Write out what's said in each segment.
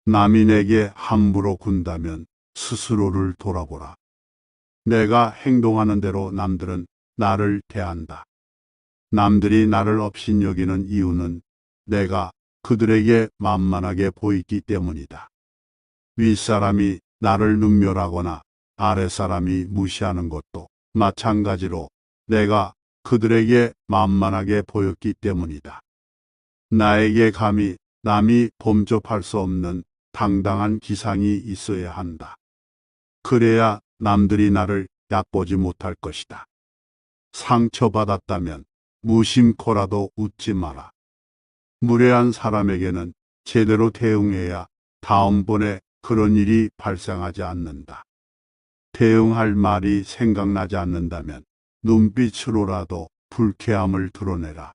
남이 내게 함부로 군다면 스스로를 돌아보라. 내가 행동하는 대로 남들은 나를 대한다. 남들이 나를 업신여기는 이유는 내가 그들에게 만만하게 보이기 때문이다. 윗사람이 나를 능멸하거나 아랫사람이 무시하는 것도 마찬가지로 내가 그들에게 만만하게 보였기 때문이다. 나에게 감히 남이 범접할 수 없는 당당한 기상이 있어야 한다. 그래야 남들이 나를 얕보지 못할 것이다. 상처받았다면 무심코라도 웃지 마라. 무례한 사람에게는 제대로 대응해야 다음번에 그런 일이 발생하지 않는다. 대응할 말이 생각나지 않는다면 눈빛으로라도 불쾌함을 드러내라.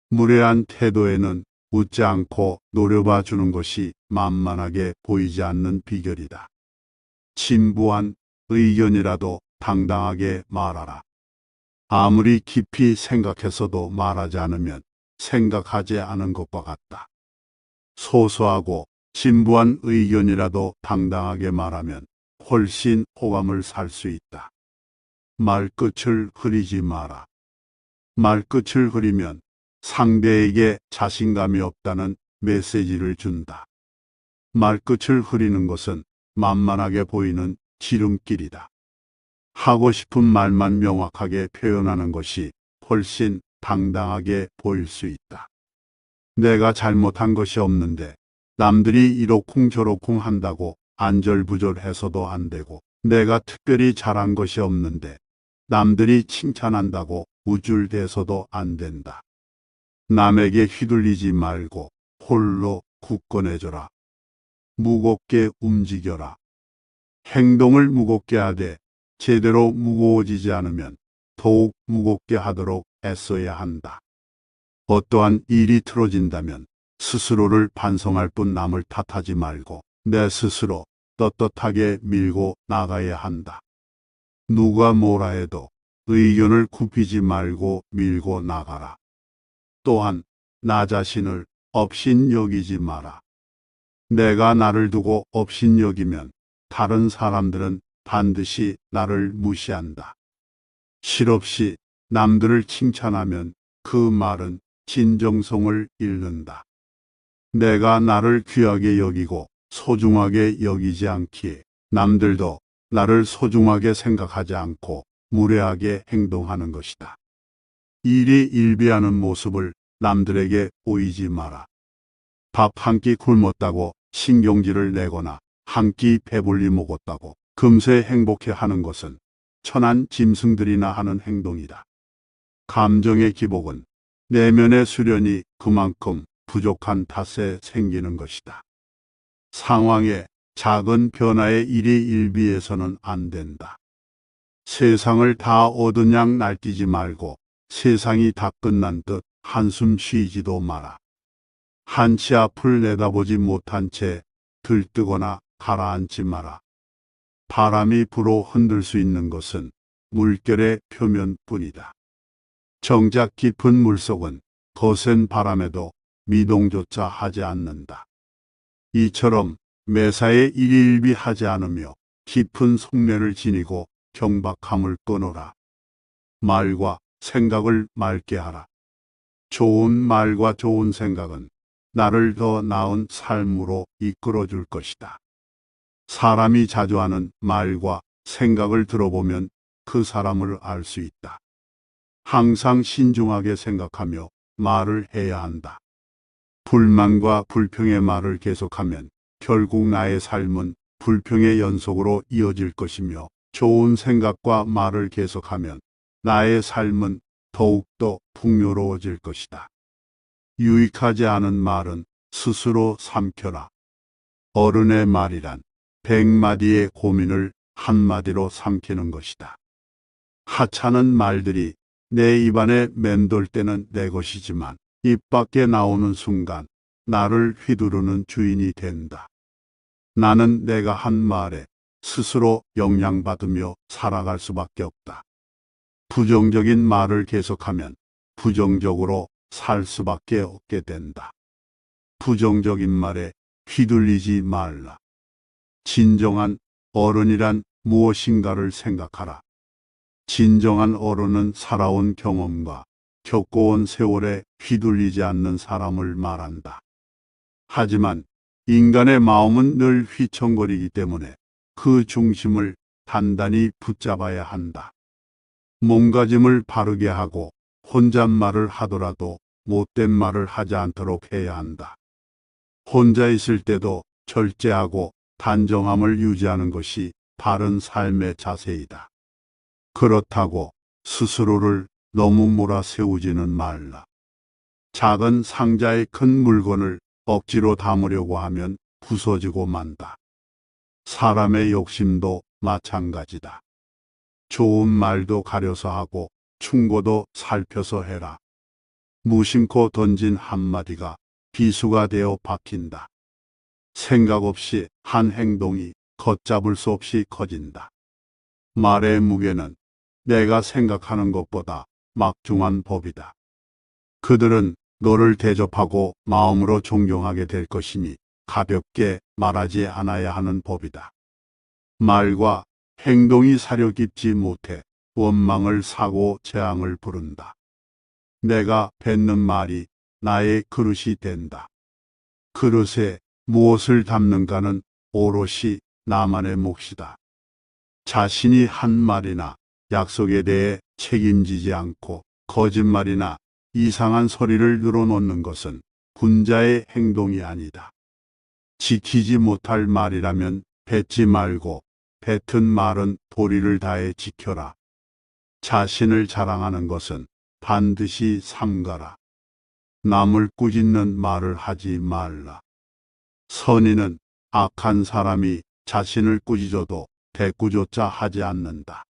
무례한 태도에는 웃지 않고 노려봐 주는 것이 만만하게 보이지 않는 비결이다. 진부한 의견이라도 당당하게 말하라. 아무리 깊이 생각해서도 말하지 않으면 생각하지 않은 것과 같다. 소소하고 진부한 의견이라도 당당하게 말하면 훨씬 호감을 살 수 있다. 말끝을 흐리지 마라. 말끝을 흐리면 상대에게 자신감이 없다는 메시지를 준다. 말끝을 흐리는 것은 만만하게 보이는 지름길이다. 하고 싶은 말만 명확하게 표현하는 것이 훨씬 당당하게 보일 수 있다. 내가 잘못한 것이 없는데 남들이 이러쿵저러쿵 한다고 안절부절해서도 안 되고, 내가 특별히 잘한 것이 없는데 남들이 칭찬한다고 우쭐대서도 안 된다. 남에게 휘둘리지 말고 홀로 굳건해져라. 무겁게 움직여라. 행동을 무겁게 하되 제대로 무거워지지 않으면 더욱 무겁게 하도록 애써야 한다. 어떠한 일이 틀어진다면 스스로를 반성할 뿐 남을 탓하지 말고 내 스스로 떳떳하게 밀고 나가야 한다. 누가 뭐라 해도 의견을 굽히지 말고 밀고 나가라. 또한 나 자신을 업신여기지 마라. 내가 나를 두고 업신여기면 다른 사람들은 반드시 나를 무시한다. 실없이 남들을 칭찬하면 그 말은 진정성을 잃는다. 내가 나를 귀하게 여기고 소중하게 여기지 않기에 남들도 나를 소중하게 생각하지 않고 무례하게 행동하는 것이다. 일희일비하는 모습을 남들에게 보이지 마라. 밥 한 끼 굶었다고 신경질을 내거나 한 끼 배불리 먹었다고 금세 행복해하는 것은 천한 짐승들이나 하는 행동이다. 감정의 기복은 내면의 수련이 그만큼 부족한 탓에 생기는 것이다. 상황의 작은 변화에 일희일비해서는 안 된다. 세상을 다 얻은 양 날뛰지 말고 세상이 다 끝난 듯 한숨 쉬지도 마라. 한치 앞을 내다보지 못한 채 들뜨거나 가라앉지 마라. 바람이 불어 흔들 수 있는 것은 물결의 표면뿐이다. 정작 깊은 물속은 거센 바람에도 미동조차 하지 않는다. 이처럼 매사에 일희일비하지 않으며 깊은 속내를 지니고 경박함을 끊어라. 말과 생각을 맑게 하라. 좋은 말과 좋은 생각은 나를 더 나은 삶으로 이끌어 줄 것이다. 사람이 자주 하는 말과 생각을 들어보면 그 사람을 알 수 있다. 항상 신중하게 생각하며 말을 해야 한다. 불만과 불평의 말을 계속하면 결국 나의 삶은 불평의 연속으로 이어질 것이며, 좋은 생각과 말을 계속하면 나의 삶은 더욱더 풍요로워질 것이다. 유익하지 않은 말은 스스로 삼켜라. 어른의 말이란 100마디의 고민을 한마디로 삼키는 것이다. 하찮은 말들이 내 입안에 맴돌 때는 내 것이지만 입 밖에 나오는 순간 나를 휘두르는 주인이 된다. 나는 내가 한 말에 스스로 영향받으며 살아갈 수밖에 없다. 부정적인 말을 계속하면 부정적으로 살 수밖에 없게 된다. 부정적인 말에 휘둘리지 말라. 진정한 어른이란 무엇인가를 생각하라. 진정한 어른은 살아온 경험과 겪어온 세월에 휘둘리지 않는 사람을 말한다. 하지만 인간의 마음은 늘 휘청거리기 때문에 그 중심을 단단히 붙잡아야 한다. 몸가짐을 바르게 하고 혼잣말을 하더라도 못된 말을 하지 않도록 해야 한다. 혼자 있을 때도 절제하고 단정함을 유지하는 것이 바른 삶의 자세이다. 그렇다고 스스로를 너무 몰아세우지는 말라. 작은 상자에 큰 물건을 억지로 담으려고 하면 부서지고 만다. 사람의 욕심도 마찬가지다. 좋은 말도 가려서 하고 충고도 살펴서 해라. 무심코 던진 한마디가 비수가 되어 박힌다. 생각 없이 한 행동이 걷잡을 수 없이 커진다. 말의 무게는 내가 생각하는 것보다 막중한 법이다. 그들은 너를 대접하고 마음으로 존경하게 될 것이니 가볍게 말하지 않아야 하는 법이다. 말과 행동이 사려 깊지 못해 원망을 사고 재앙을 부른다. 내가 뱉는 말이 나의 그릇이 된다. 그릇에 무엇을 담는가는 오롯이 나만의 몫이다. 자신이 한 말이나 약속에 대해 책임지지 않고 거짓말이나 이상한 소리를 늘어놓는 것은 군자의 행동이 아니다. 지키지 못할 말이라면 뱉지 말고 뱉은 말은 도리를 다해 지켜라. 자신을 자랑하는 것은 반드시 삼가라. 남을 꾸짖는 말을 하지 말라. 선인은 악한 사람이 자신을 꾸짖어도 대꾸조차 하지 않는다.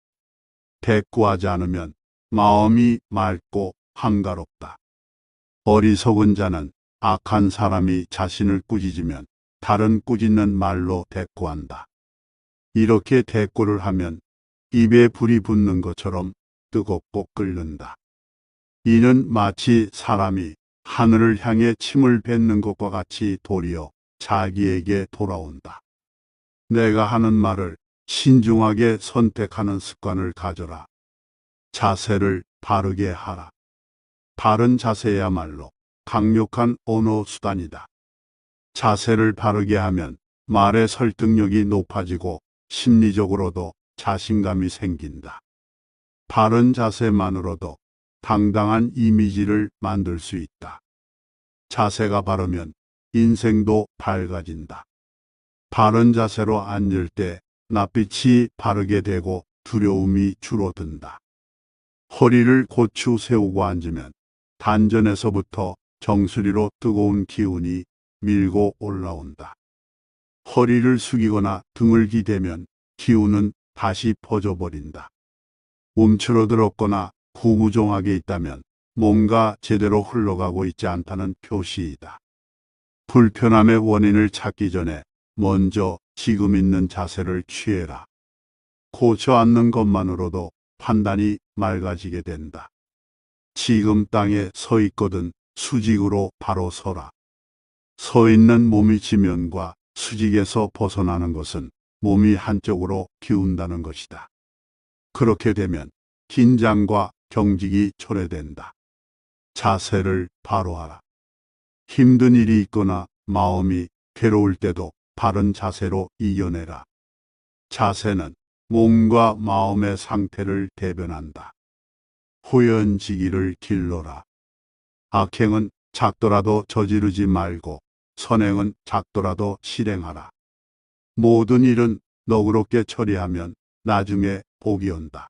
대꾸하지 않으면 마음이 맑고 한가롭다. 어리석은 자는 악한 사람이 자신을 꾸짖으면 다른 꾸짖는 말로 대꾸한다. 이렇게 대꾸를 하면 입에 불이 붙는 것처럼 뜨겁고 끓는다. 이는 마치 사람이 하늘을 향해 침을 뱉는 것과 같이 도리어 자기에게 돌아온다. 내가 하는 말을 신중하게 선택하는 습관을 가져라. 자세를 바르게 하라. 바른 자세야말로 강력한 언어 수단이다. 자세를 바르게 하면 말의 설득력이 높아지고 심리적으로도 자신감이 생긴다. 바른 자세만으로도 당당한 이미지를 만들 수 있다. 자세가 바르면 인생도 밝아진다. 바른 자세로 앉을 때 낯빛이 바르게 되고 두려움이 줄어든다. 허리를 고추 세우고 앉으면 단전에서부터 정수리로 뜨거운 기운이 밀고 올라온다. 허리를 숙이거나 등을 기대면 기운은 다시 퍼져버린다. 움츠러들었거나 구부정하게 있다면 뭔가 제대로 흘러가고 있지 않다는 표시이다. 불편함의 원인을 찾기 전에 먼저 지금 있는 자세를 취해라. 고쳐 앉는 것만으로도 판단이 맑아지게 된다. 지금 땅에 서 있거든 수직으로 바로 서라. 서 있는 몸이 지면과 수직에서 벗어나는 것은 몸이 한쪽으로 기운다는 것이다. 그렇게 되면 긴장과 경직이 초래된다. 자세를 바로 하라. 힘든 일이 있거나 마음이 괴로울 때도 바른 자세로 이겨내라. 자세는 몸과 마음의 상태를 대변한다. 호연지기를 길러라. 악행은 작더라도 저지르지 말고 선행은 작더라도 실행하라. 모든 일은 너그럽게 처리하면 나중에 복이 온다.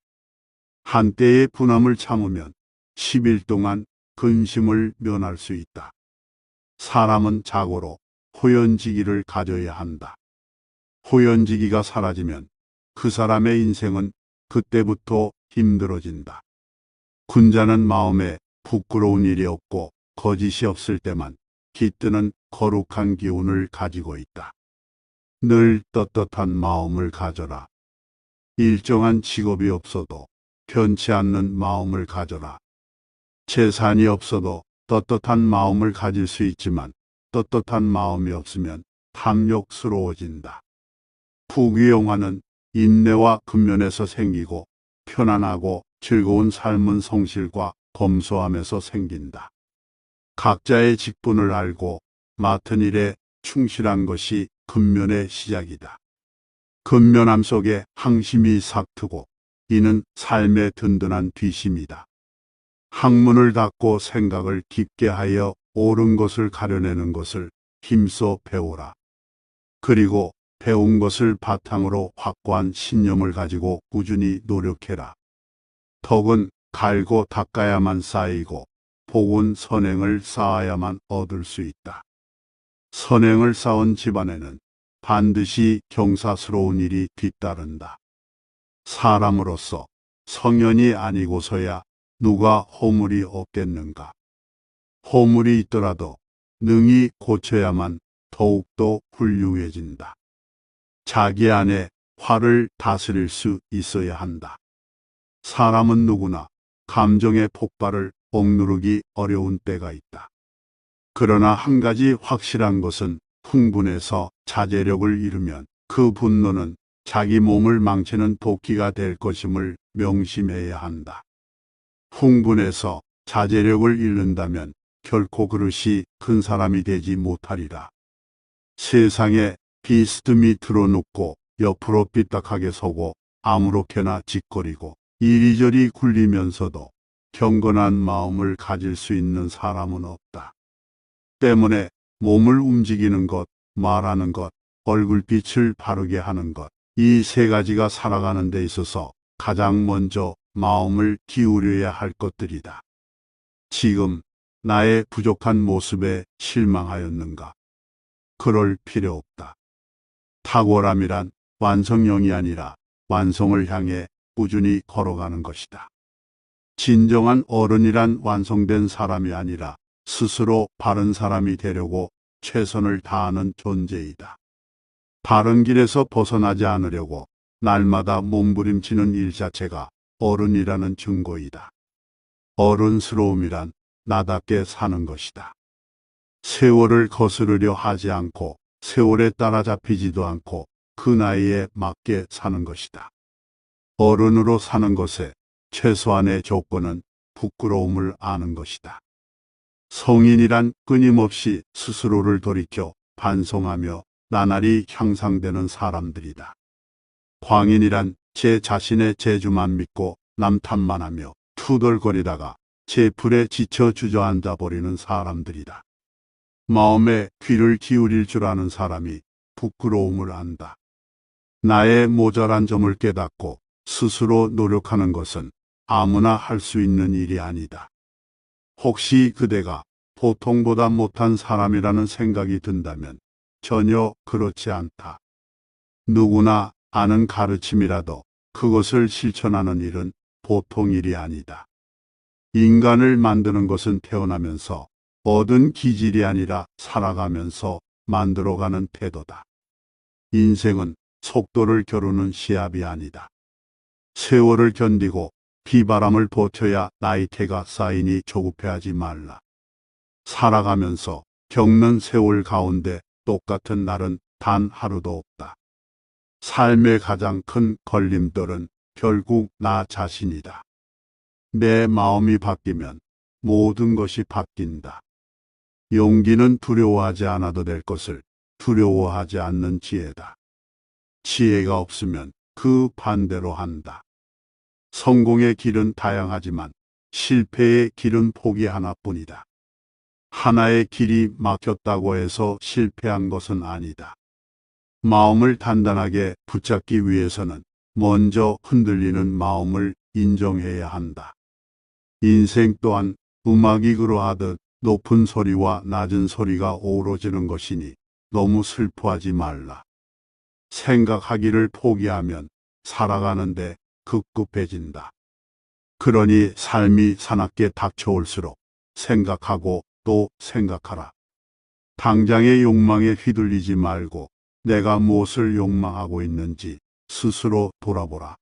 한때의 분함을 참으면 10일 동안 근심을 면할 수 있다. 사람은 자고로 호연지기를 가져야 한다. 호연지기가 사라지면 그 사람의 인생은 그때부터 힘들어진다. 군자는 마음에 부끄러운 일이 없고 거짓이 없을 때만 깃드는 거룩한 기운을 가지고 있다. 늘 떳떳한 마음을 가져라. 일정한 직업이 없어도 변치 않는 마음을 가져라. 재산이 없어도 떳떳한 마음을 가질 수 있지만 떳떳한 마음이 없으면 탐욕스러워진다. 부귀영화는 인내와 근면에서 생기고 편안하고 즐거운 삶은 성실과 검소함에서 생긴다. 각자의 직분을 알고 맡은 일에 충실한 것이 근면의 시작이다. 근면함 속에 항심이 삭트고 이는 삶의 든든한 뒤심이다. 학문을 닫고 생각을 깊게 하여 옳은 것을 가려내는 것을 힘써 배우라. 그리고 배운 것을 바탕으로 확고한 신념을 가지고 꾸준히 노력해라. 덕은 갈고 닦아야만 쌓이고 복은 선행을 쌓아야만 얻을 수 있다. 선행을 쌓은 집안에는 반드시 경사스러운 일이 뒤따른다. 사람으로서 성현이 아니고서야 누가 허물이 없겠는가. 허물이 있더라도 능히 고쳐야만 더욱더 훌륭해진다. 자기 안에 화를 다스릴 수 있어야 한다. 사람은 누구나 감정의 폭발을 억누르기 어려운 때가 있다. 그러나 한 가지 확실한 것은 흥분해서 자제력을 잃으면 그 분노는 자기 몸을 망치는 도끼가 될 것임을 명심해야 한다. 흥분해서 자제력을 잃는다면 결코 그릇이 큰 사람이 되지 못하리라. 세상에 비스듬히 틀어놓고 옆으로 삐딱하게 서고 아무렇게나 짓거리고 이리저리 굴리면서도 경건한 마음을 가질 수 있는 사람은 없다. 때문에 몸을 움직이는 것, 말하는 것, 얼굴빛을 바르게 하는 것, 이 세 가지가 살아가는 데 있어서 가장 먼저 마음을 기울여야 할 것들이다. 지금 나의 부족한 모습에 실망하였는가? 그럴 필요 없다. 탁월함이란 완성형이 아니라 완성을 향해 꾸준히 걸어가는 것이다. 진정한 어른이란 완성된 사람이 아니라 스스로 바른 사람이 되려고 최선을 다하는 존재이다. 바른 길에서 벗어나지 않으려고 날마다 몸부림치는 일 자체가 어른이라는 증거이다. 어른스러움이란 나답게 사는 것이다. 세월을 거스르려 하지 않고 세월에 따라잡히지도 않고 그 나이에 맞게 사는 것이다. 어른으로 사는 것에 최소한의 조건은 부끄러움을 아는 것이다. 성인이란 끊임없이 스스로를 돌이켜 반성하며 나날이 향상되는 사람들이다. 광인이란 제 자신의 재주만 믿고 남 탓만 하며 투덜거리다가 제 불에 지쳐 주저앉아 버리는 사람들이다. 마음에 귀를 기울일 줄 아는 사람이 부끄러움을 안다. 나의 모자란 점을 깨닫고 스스로 노력하는 것은 아무나 할 수 있는 일이 아니다. 혹시 그대가 보통보다 못한 사람이라는 생각이 든다면 전혀 그렇지 않다. 누구나 아는 가르침이라도 그것을 실천하는 일은 보통 일이 아니다. 인간을 만드는 것은 태어나면서 얻은 기질이 아니라 살아가면서 만들어가는 태도다. 인생은 속도를 겨루는 시합이 아니다. 세월을 견디고 비바람을 버텨야 나이테가 쌓이니 조급해하지 말라. 살아가면서 겪는 세월 가운데 똑같은 날은 단 하루도 없다. 삶의 가장 큰 걸림돌은 결국 나 자신이다. 내 마음이 바뀌면 모든 것이 바뀐다. 용기는 두려워하지 않아도 될 것을 두려워하지 않는 지혜다. 지혜가 없으면 그 반대로 한다. 성공의 길은 다양하지만 실패의 길은 폭이 하나뿐이다. 하나의 길이 막혔다고 해서 실패한 것은 아니다. 마음을 단단하게 붙잡기 위해서는 먼저 흔들리는 마음을 인정해야 한다. 인생 또한 음악이 그러하듯 높은 소리와 낮은 소리가 어우러지는 것이니 너무 슬퍼하지 말라. 생각하기를 포기하면 살아가는데 급급해진다. 그러니 삶이 사납게 닥쳐올수록 생각하고 또 생각하라. 당장의 욕망에 휘둘리지 말고 내가 무엇을 욕망하고 있는지 스스로 돌아보라.